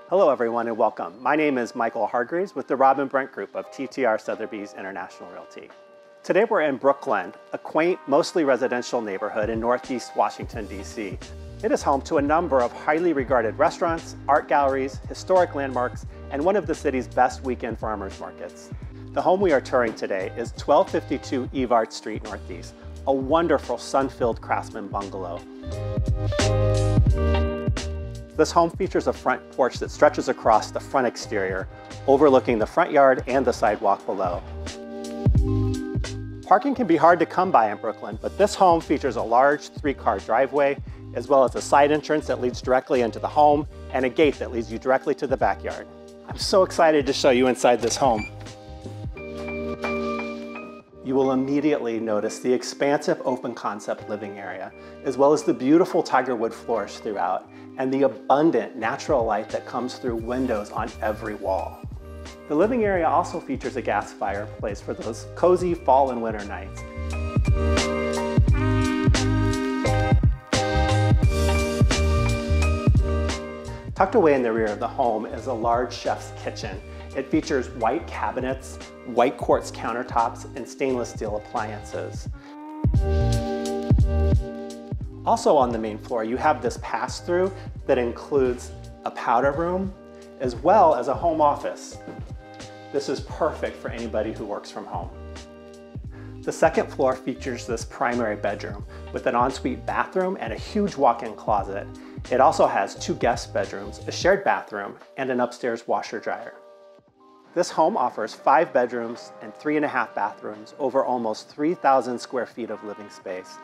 Hello everyone and welcome. My name is Michael Hargreaves with the Rob and Brent Group of TTR Sotheby's International Realty. Today we're in Brookland, a quaint, mostly residential neighborhood in Northeast Washington, D.C. It is home to a number of highly regarded restaurants, art galleries, historic landmarks, and one of the city's best weekend farmers markets. The home we are touring today is 1252 Evart Street Northeast, a wonderful sun-filled craftsman bungalow. This home features a front porch that stretches across the front exterior, overlooking the front yard and the sidewalk below. Parking can be hard to come by in Brookland, but this home features a large 3-car driveway, as well as a side entrance that leads directly into the home and a gate that leads you directly to the backyard. I'm so excited to show you inside this home. You will immediately notice the expansive open concept living area, as well as the beautiful tiger wood floors throughout, and the abundant natural light that comes through windows on every wall. The living area also features a gas fireplace for those cozy fall and winter nights. Tucked away in the rear of the home is a large chef's kitchen. It features white cabinets, white quartz countertops, and stainless steel appliances. Also on the main floor, you have this pass-through that includes a powder room, as well as a home office. This is perfect for anybody who works from home. The second floor features this primary bedroom with an ensuite bathroom and a huge walk-in closet. It also has 2 guest bedrooms, a shared bathroom, and an upstairs washer-dryer. This home offers 5 bedrooms and 3.5 bathrooms over almost 3,000 square feet of living space.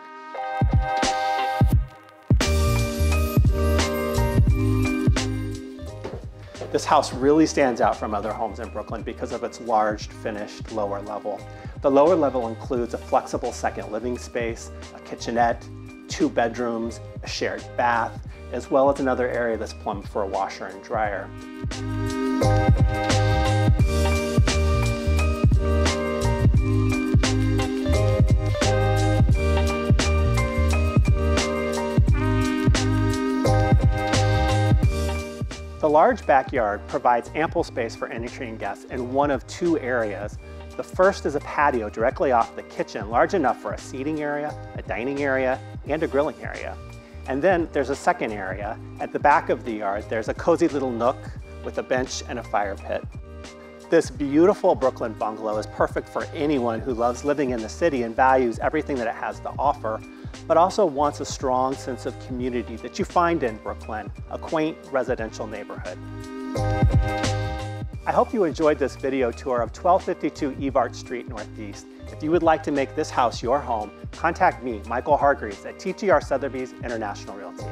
This house really stands out from other homes in Brooklyn because of its large, finished lower level. The lower level includes a flexible second living space, a kitchenette, 2 bedrooms, a shared bath, as well as another area that's plumbed for a washer and dryer. The large backyard provides ample space for entering guests in one of 2 areas. The first is a patio directly off the kitchen, large enough for a seating area, a dining area, and a grilling area. And then there's a second area. At the back of the yard, there's a cozy little nook with a bench and a fire pit. This beautiful Brookland bungalow is perfect for anyone who loves living in the city and values everything that it has to offer, but also wants a strong sense of community that you find in Brookland, a quaint residential neighborhood. I hope you enjoyed this video tour of 1252 Evart Street Northeast. If you would like to make this house your home, contact me, Michael Hargreaves, at TTR Sotheby's International Realty.